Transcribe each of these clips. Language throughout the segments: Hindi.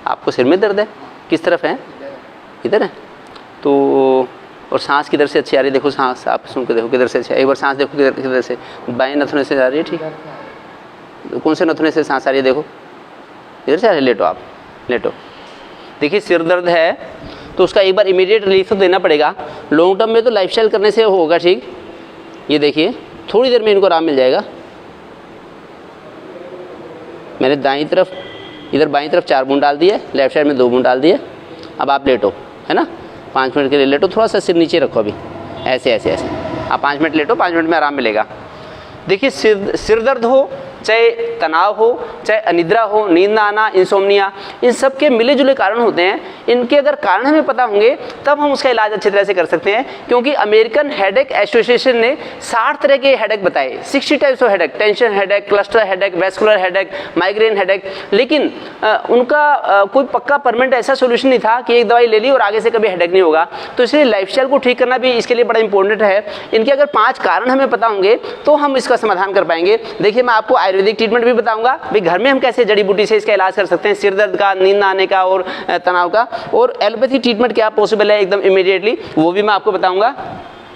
आपको सिर में दर्द है, किस तरफ है? इधर है। तो और सांस किधर से अच्छी आ रही है? देखो सांस आप सुन के देखो किधर से अच्छी, एक बार सांस देखो किधर से, बाएं नथुने से आ रही है, ठीक है। कौन से नथुने से सांस आ रही है? देखो इधर से आ रही है। लेटो, आप लेटो। देखिए सिर दर्द है तो उसका एक बार इमीडिएट रिलीफ तो देना पड़ेगा। लॉन्ग टर्म में तो लाइफस्टाइल करने से होगा ठीक। ये देखिए थोड़ी देर में इनको आराम मिल जाएगा। मैंने दाईं तरफ, इधर बाईं तरफ 4 बूंद डाल दिए, लेफ्ट साइड में 2 बूंद डाल दिए। अब आप लेटो, है ना, 5 मिनट के लिए लेटो। थोड़ा सा सिर नीचे रखो अभी, ऐसे ऐसे ऐसे। आप 5 मिनट लेटो, 5 मिनट में आराम मिलेगा। देखिए सिर दर्द हो, चाहे तनाव हो, चाहे अनिद्रा हो, नींद ना आना, इंसोम्निया, इन सब के मिले जुले कारण होते हैं। इनके अगर कारण हमें पता होंगे तब हम उसका इलाज अच्छी तरह से कर सकते हैं। क्योंकि अमेरिकन हेडेक एसोसिएशन ने 60 तरह के हेडेक बताए, 60 types of headache, tension headache, cluster headache, vascular headache, migraine headache. लेकिन उनका कोई पक्का परमानेंट ऐसा सोल्यूशन नहीं था कि एक दवाई ले ली और आगे से कभी हेडेक नहीं होगा। तो इसलिए लाइफस्टाइल को ठीक करना भी इसके लिए बड़ा इंपॉर्टेंट है। इनके अगर 5 कारण हमें पता होंगे तो हम इसका समाधान कर पाएंगे। देखिए मैं आपको आयुर्वेदिक ट्रीटमेंट भी बताऊंगा, भाई घर में हम कैसे जड़ी बूटी से इसका इलाज कर सकते हैं, सिर दर्द का, नींद ना आने का और तनाव का। और एलोपैथी ट्रीटमेंट क्या पॉसिबल है एकदम इमीडिएटली, वो भी मैं आपको बताऊंगा।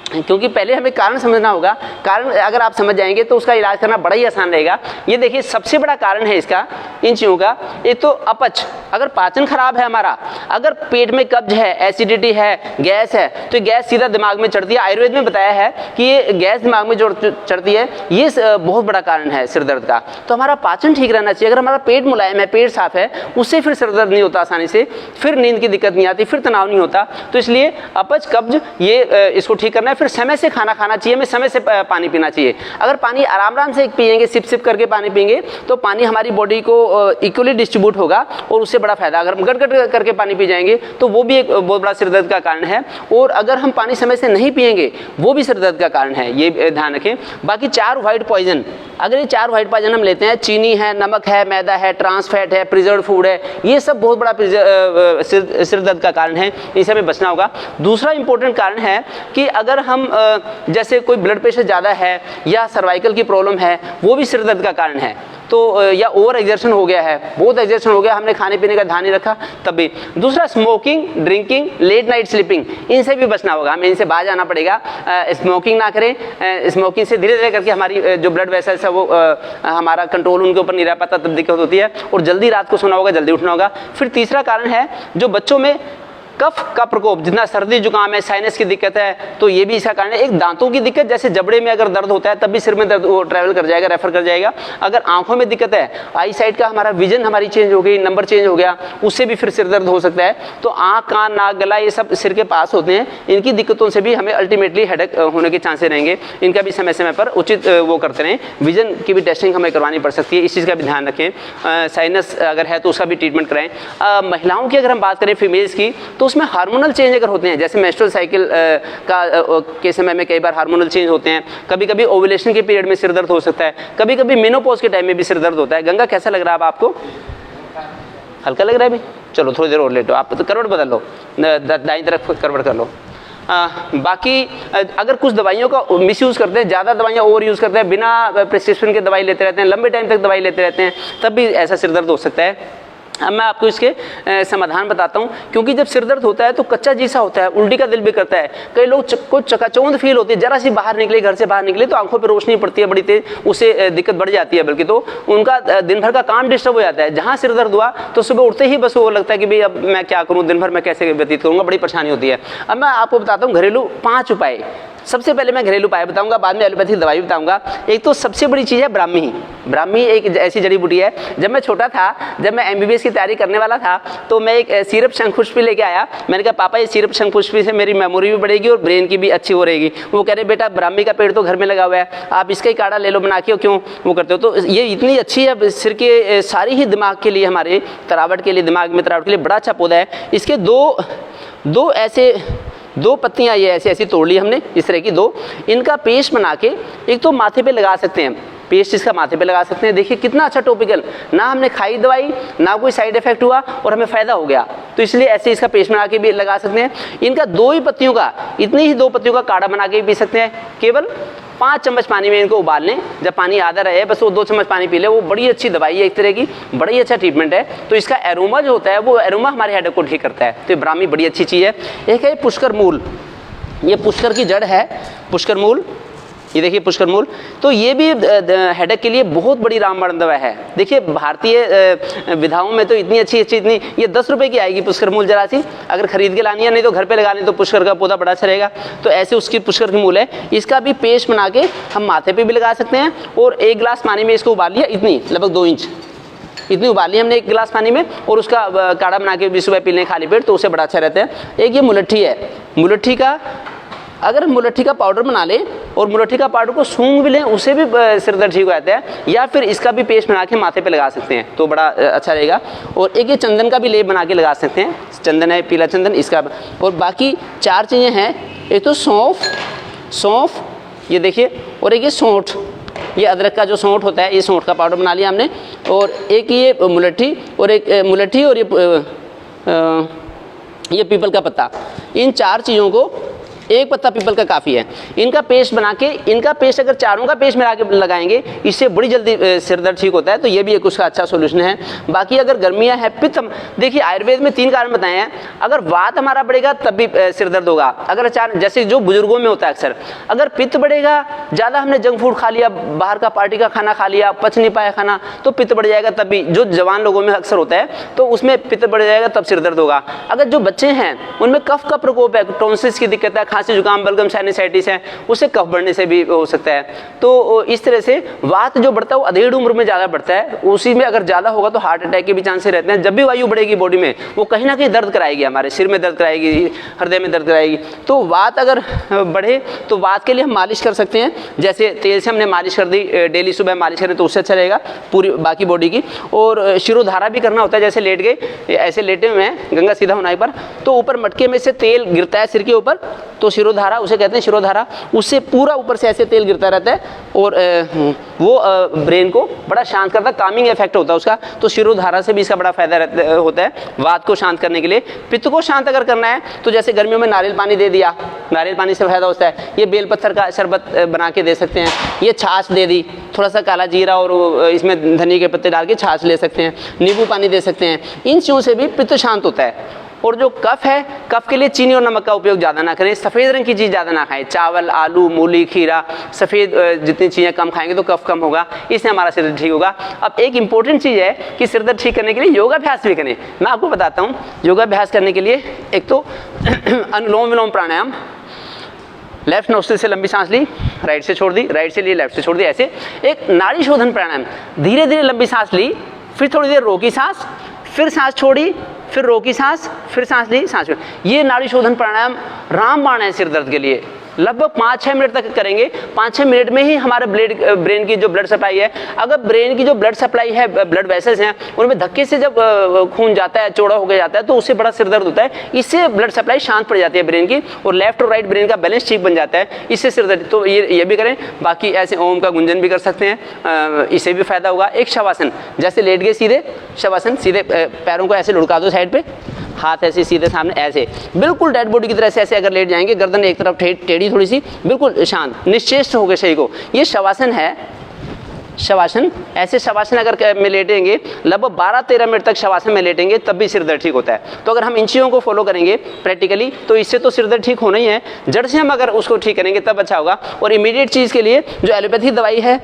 क्योंकि पहले हमें कारण समझना होगा। कारण अगर आप समझ जाएंगे तो उसका इलाज करना बड़ा ही आसान रहेगा। ये देखिए सबसे बड़ा कारण है इसका, इन चीज़ों का, एक तो अपच। अगर पाचन खराब है हमारा, अगर पेट में कब्ज है, एसिडिटी है, गैस है, तो गैस सीधा दिमाग में चढ़ती है। आयुर्वेद में बताया है कि ये गैस दिमाग में जो चढ़ती है ये बहुत बड़ा कारण है सिर दर्द का। तो हमारा पाचन ठीक रहना चाहिए। अगर हमारा पेट मुलायम है, पेट साफ है, उससे फिर सिर दर्द नहीं होता आसानी से, फिर नींद की दिक्कत नहीं आती, फिर तनाव नहीं होता। तो इसलिए अपच, कब्ज, ये इसको ठीक करना है। फिर समय से खाना खाना चाहिए, हमें समय से पानी पीना चाहिए। अगर पानी आराम से पिएंगे, सिप सिप करके पानी पिएंगे, तो पानी हमारी बॉडी को इक्वली डिस्ट्रीब्यूट होगा और उससे बड़ा फायदा। अगर हम गट करके पानी पी जाएंगे तो वो भी एक बहुत बड़ा सिर दर्द का कारण है। और अगर हम पानी समय से नहीं पिएंगे वो भी सिर दर्द का कारण है, ये ध्यान रखें। बाकी 4 व्हाइट पॉइजन, अगर ये 4 व्हाइट पॉइजन हम लेते हैं, चीनी है, नमक है, मैदा है, ट्रांस फैट है, प्रिजर्व फूड है, ये सब बहुत बड़ा सिर दर्द का कारण है, इनसे हमें बचना होगा। दूसरा इंपॉर्टेंट कारण है कि अगर हम जैसे कोई ब्लड प्रेशर ज़्यादा है या सर्वाइकल की प्रॉब्लम है, वो भी सिर दर्द का कारण है। तो या ओवर एक्सर्शन हो गया है, बहुत एक्सर्शन हो गया, हमने खाने पीने का ध्यान नहीं रखा, तब भी। दूसरा smoking, drinking, late night sleeping, इनसे भी बचना होगा, हमें इनसे बाहर जाना पड़ेगा। स्मोकिंग ना करें, स्मोकिंग से धीरे धीरे करके हमारी जो ब्लड वेसल्स है वो हमारा कंट्रोल उनके ऊपर नहीं रह पाता, तब दिक्कत होती है। और जल्दी रात को सोना होगा, जल्दी उठना होगा। फिर तीसरा कारण है जो बच्चों में कफ का प्रकोप, जितना सर्दी जुकाम है, साइनस की दिक्कत है, तो ये भी इसका कारण है। एक दांतों की दिक्कत, जैसे जबड़े में अगर दर्द होता है तब भी सिर में दर्द वो ट्रैवल कर जाएगा, रेफर कर जाएगा। अगर आंखों में दिक्कत है, आई साइड का हमारा विजन हमारी चेंज हो गई, नंबर चेंज हो गया, उससे भी फिर सिर दर्द हो सकता है। तो आंख, कान, नाक, गला, ये सब सिर के पास होते हैं, इनकी दिक्कतों से भी हमें अल्टीमेटली हेडेक होने के चांसेस रहेंगे। इनका भी समय समय पर उचित वो करते रहें। विजन की भी टेस्टिंग हमें करवानी पड़ सकती है, इस चीज़ का भी ध्यान रखें। साइनस अगर है तो उसका भी ट्रीटमेंट कराएं। महिलाओं की अगर हम बात करें, फीमेल्स की, तो उसमें हार्मोनल चेंज अगर होते हैं, जैसे मेंस्ट्रुअल साइकिल के समय में कई बार हार्मोनल चेंज होते हैं, कभी कभी ओव्यूलेशन के पीरियड में सिर दर्द हो सकता है, कभी कभी मेनोपॉज के टाइम में भी सिर दर्द होता है। गंगा कैसा लग रहा है अब आपको? हल्का लग रहा है अभी? चलो थोड़ी देर और लेटो, आप तो करवट बदल लो, दाईं तरफ करवट कर लो। बाकी अगर कुछ दवाइयों का मिसयूज़ करते हैं, ज़्यादा दवाइयाँ ओवर यूज़ करते हैं, बिना प्रिस्क्रिप्शन के दवाई लेते रहते हैं, लंबे टाइम तक दवाई लेते रहते हैं, तब भी ऐसा सिर दर्द हो सकता है। अब मैं आपको इसके समाधान बताता हूँ। क्योंकि जब सिर दर्द होता है तो कच्चा जैसा होता है, उल्टी का दिल भी करता है, कई लोग को चकाचौंध फील होती है, जरा सी बाहर निकले, घर से बाहर निकले तो आंखों पे रोशनी पड़ती है बड़ी तेज, उससे दिक्कत बढ़ जाती है, बल्कि तो उनका दिन भर का काम डिस्टर्ब हो जाता है। जहाँ सिर दर्द हुआ तो सुबह उठते ही बस वो लगता है कि भाई अब मैं क्या करूँ, दिन भर मैं कैसे व्यतीत करूँगा, बड़ी परेशानी होती है। अब मैं आपको बताता हूँ घरेलू 5 उपाय। सबसे पहले मैं घरेलू उपाय बताऊंगा, बाद में एलोपैथिक दवाई बताऊंगा। एक तो सबसे बड़ी चीज़ है ब्राह्मी। ब्राह्मी एक ऐसी जड़ी बूटी है, जब मैं छोटा था, जब मैं MBBS की तैयारी करने वाला था, तो मैं एक सिरप शंखपुष्पी लेके आया। मैंने कहा पापा ये सिरप शंखपुष्पी से मेरी मेमोरी भी बढ़ेगी और ब्रेन की भी अच्छी हो रहेगी। वो कह रहे बेटा ब्राह्मी का पेड़ तो घर में लगा हुआ है, आप इसका ही काढ़ा ले लो बना के, क्यों वो करते हो? तो ये इतनी अच्छी है सिर के सारी ही दिमाग के लिए, हमारे तरावट के लिए, दिमाग में तरावट के लिए बड़ा अच्छा पौधा है। इसके दो पत्तियां ये ऐसी तोड़ ली हमने, इस तरह की 2, इनका पेस्ट बना के एक तो माथे पे लगा सकते हैं, पेस्ट इसका माथे पे लगा सकते हैं। देखिए कितना अच्छा टॉपिकल, ना हमने खाई दवाई, ना कोई साइड इफेक्ट हुआ और हमें फायदा हो गया। तो इसलिए ऐसे इसका पेस्ट बना के भी लगा सकते हैं। इनका 2 ही पत्तियों का, इतनी ही 2 पत्तियों का काढ़ा बना के भी पी सकते हैं, केवल 5 चम्मच पानी में इनको उबाल लें, जब पानी आधा रहे बस वो 2 चम्मच पानी पी ले। वो बड़ी अच्छी दवाई है एक तरह की, बड़ा ही अच्छा ट्रीटमेंट है। तो इसका एरोमा जो होता है वो एरोमा हमारे हेडेक को ठीक करता है। तो ये ब्राह्मी बड़ी अच्छी चीज़ है। एक है पुष्कर मूल, ये पुष्कर की जड़ है, पुष्कर मूल, ये देखिए पुष्कर मूल। तो ये भी हेडेक के लिए बहुत बड़ी रामबाण दवा है। देखिए भारतीय विधाओं में तो इतनी अच्छी इतनी, ये 10 रुपए की आएगी पुष्कर मूल जरा सी, अगर खरीद के लानी है, नहीं तो घर पे लगानी तो पुष्कर का पौधा बड़ा अच्छा रहेगा। तो ऐसे उसकी पुष्कर की मूल है, इसका भी पेस्ट बना के हम माथे पे भी लगा सकते हैं। और 1 गिलास पानी में इसको उबाल लिया, इतनी लगभग 2 इंच इतनी उबाल ली हमने 1 गिलास पानी में, और उसका काढ़ा बना के भी सुबह पी लें खाली पेट, तो उससे बड़ा अच्छा रहता है। एक ये मुलट्ठी है, मुलट्ठी का अगर मुलट्ठी का पाउडर बना लें और मुलट्ठी का पाउडर को सूंघ भी लें, उससे भी सिर दर्द ठीक हो जाता है। या फिर इसका भी पेस्ट बना के माथे पे लगा सकते हैं, तो बड़ा अच्छा रहेगा। और एक ये चंदन का भी लेप बना के लगा सकते हैं, चंदन है पीला चंदन इसका। और बाकी 4 चीज़ें हैं, एक तो सौंफ ये देखिए, और एक ये सौंठ, ये अदरक का जो सौंठ होता है, ये सौंठ का पाउडर बना लिया हमने। और एक ये मुलट्ठी, और एक मुलट्ठी, और ये पीपल का पत्ता। इन 4 चीज़ों को, 1 पत्ता पीपल का काफ़ी है, इनका पेस्ट बना के, इनका पेस्ट अगर चारों का पेस्ट मिला के लगाएंगे, इससे बड़ी जल्दी सिर दर्द ठीक होता है। तो ये भी एक उसका अच्छा सोल्यूशन है। बाकी अगर गर्मियाँ हैं, पित्त, देखिए आयुर्वेद में 3 कारण बताए हैं। अगर वात हमारा बढ़ेगा तब भी सिर दर्द होगा। अगर अचानक, जैसे जो बुजुर्गों में होता है अक्सर, अगर पित्त बढ़ेगा, ज़्यादा हमने जंक फूड खा लिया, बाहर का पार्टी का खाना खा लिया, पच नहीं पाया खाना, तो पित्त बढ़ जाएगा। तब भी जो जवान लोगों में अक्सर होता है, तो उसमें पित्त बढ़ जाएगा, तब सिर दर्द होगा। अगर जो बच्चे हैं उनमें कफ का प्रकोप है, टॉन्सिल्स की दिक्कत है, खांसी जुकाम बलगम साइनसाइटिस है, उससे कफ बढ़ने से भी हो सकता है। तो इस तरह से वात जो बढ़ता है वो अधेड़ उम्र में ज़्यादा बढ़ता है, उसी में अगर ज़्यादा होगा तो हार्ट अटैक के भी चांसेस रहते हैं। जब भी वायु बढ़ेगी बॉडी में, वो कहीं ना कहीं दर्द कराएगी, हमारे सिर में दर्द कराएगी, हृदय में दर्द कराएगी। तो वात अगर बढ़े तो वात के लिए हम मालिश कर सकते हैं, जैसे तेल से हमने मालिश कर दी, डेली सुबह मालिश करें तो उससे अच्छा रहेगा पूरी बाकी बॉडी की। और शिरोधारा भी करना होता है, जैसे लेट गए, ऐसे लेटे हुए हैं गंगा सीधा होने पर, तो ऊपर मटके में से तेल गिरता है सिर के ऊपर, तो शिरोधारा उसे कहते हैं, शिरोधारा, उससे पूरा ऊपर से ऐसे तेल गिरता रहता है, और वो ब्रेन को बड़ा शांत करता है, कामिंग इफेक्ट होता है उसका। तो शिरोधारा से भी इसका बड़ा फायदा होता है वात को शांत करने के लिए। पित्त को शांत अगर करना है तो जैसे गर्मियों में नारियल पानी दे दिया, नारियल पानी से फायदा होता है। ये बेलपत्थर का शरबत बना के दे सकते हैं, ये छाछ दे दी, थोड़ा सा काला जीरा और इसमें धनिया के पत्ते डाल के छाछ ले सकते हैं, नींबू पानी दे सकते हैं। इन चीज़ों से भी पित्त शांत होता है। और जो कफ है, कफ के लिए चीनी और नमक का उपयोग ज़्यादा ना करें, सफ़ेद रंग की चीज़ ज़्यादा ना खाएं, चावल, आलू, मूली, खीरा, सफ़ेद जितनी चीज़ें कम खाएंगे तो कफ कम होगा, इससे हमारा सिर दर्द ठीक होगा। अब एक इंपॉर्टेंट चीज़ है कि सिर दर्द ठीक करने के लिए योगाभ्यास भी करें। मैं आपको बताता हूँ योगाभ्यास करने के लिए, एक तो अनुलोम विलोम प्राणायाम, लेफ्ट नोस्ट्रिल से लंबी सांस ली, राइट से छोड़ दी, राइट से ली, लेफ्ट से छोड़ दी, ऐसे। एक नाड़ी शोधन प्राणायाम, धीरे धीरे लंबी सांस ली, फिर थोड़ी देर रोकी सांस, फिर सांस छोड़ी, फिर रोकी सांस, फिर सांस ली, सांस छोड़ी। ये नाड़ी शोधन प्राणायाम रामबाण है सिर दर्द के लिए। लगभग 5-6 मिनट तक करेंगे। 5-6 मिनट में ही हमारे ब्रेन की जो ब्लड सप्लाई है, अगर ब्रेन की जो ब्लड सप्लाई है, ब्लड वेसल्स हैं, उनमें धक्के से जब खून जाता है, चौड़ा होकर जाता है, तो उससे बड़ा सिर दर्द होता है। इससे ब्लड सप्लाई शांत पड़ जाती है ब्रेन की, और लेफ्ट और राइट ब्रेन का बैलेंस ठीक बन जाता है, इससे सिर दर्द। तो ये भी करें। बाकी ऐसे ओम का गुंजन भी कर सकते हैं, इससे भी फायदा होगा। एक शवासन, जैसे लेट गए सीधे शवासन, सीधे पैरों को ऐसे लुढ़का दो साइड पे, हाथ ऐसे सीधे सामने, ऐसे बिल्कुल डेड बॉडी की तरह से ऐसे अगर लेट जाएंगे, गर्दन एक तरफ टेढ़ी थोड़ी सी, बिल्कुल शांत निश्चेष्ट हो गए शरीर को, ये शवासन है। शवासन, ऐसे शवासन अगर में लेटेंगे, लगभग 12-13 मिनट तक शवासन में लेटेंगे, तब भी सिर दर्द ठीक होता है। तो अगर हम इन चीज़ों को फॉलो करेंगे प्रैक्टिकली, तो इससे तो सिर दर्द ठीक होना ही है, जड़ से हम अगर उसको ठीक करेंगे तब अच्छा होगा। और इमीडिएट चीज़ के लिए जो एलोपैथी दवाई है,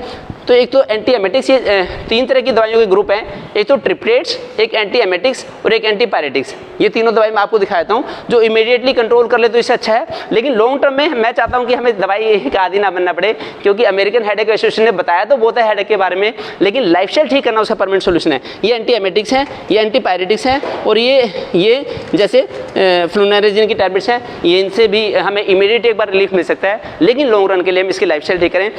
तो एक तो एंटी एमेटिक्स, ये 3 तरह की दवाइयों के ग्रुप हैं, एक तो ट्रिप्लेट्स, एक एंटी एमेटिक्स और एक एंटीपायरेटिक्स। ये तीनों दवाई मैं आपको दिखाता हूँ, जो इमीडिएटली कंट्रोल कर ले तो इससे अच्छा है। लेकिन लॉन्ग टर्म में मैं चाहता हूँ कि हमें दवाई का आदी ना बनना पड़े, क्योंकि अमेरिकन हेडेक एसोसिएशन ने बताया तो बहुत है हेडेक के बारे में, लेकिन लाइफस्टाइल ठीक करना उसका परमानेंट सोल्यूशन है। ये एंटी एमेटिक्स है, ये एंटीपायरेटिक्स है, और ये जैसे फ्लुनाइराज़िन की टैबलेट्स हैं, ये इनसे भी हमें इमीडिएट एक बार रिलीफ मिल सकता है, लेकिन लॉन्ग रन के लिए हम इसकी लाइफस्टाइल ठीक करें।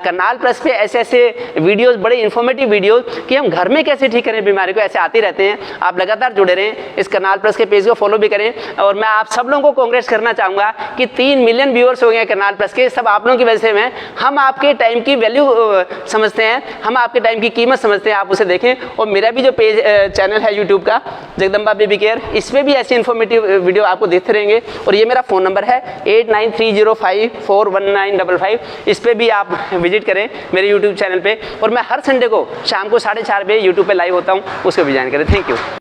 करनाल प्लस पे ऐसे ऐसे ऐसे वीडियोस, बड़े इन्फॉर्मेटिव वीडियोस कि हम घर में कैसे ठीक करें बीमारी को, ऐसे आते रहते हैं। आप लगातार जुड़े रहें, इस करनाल प्लस के पेज को फॉलो भी करें। और मैं आप सब लोगों को कांग्रेस करना चाहूँगा कि 3 मिलियन व्यूअर्स हो गए हैं करनाल प्लस के, सब आप लोगों की वजह से हैं। हम आपके टाइम की वैल्यू समझते हैं, हम आपके टाइम की कीमत समझते हैं, आप उसे देखें। और मेरा भी जो पेज चैनल है यूट्यूब का, जगदम्बा बेबी केयर, इसमें भी ऐसी इन्फॉर्मेटिव वीडियो आपको देखते रहेंगे। और ये मेरा फ़ोन नंबर है 8930541955, इस पर भी आप विजिट करें मेरे यूट्यूब चैनल पे। और मैं हर संडे को शाम को 4:30 बजे यूट्यूब पे लाइव होता हूँ, उसको भी ज्वाइन करें। Thank you.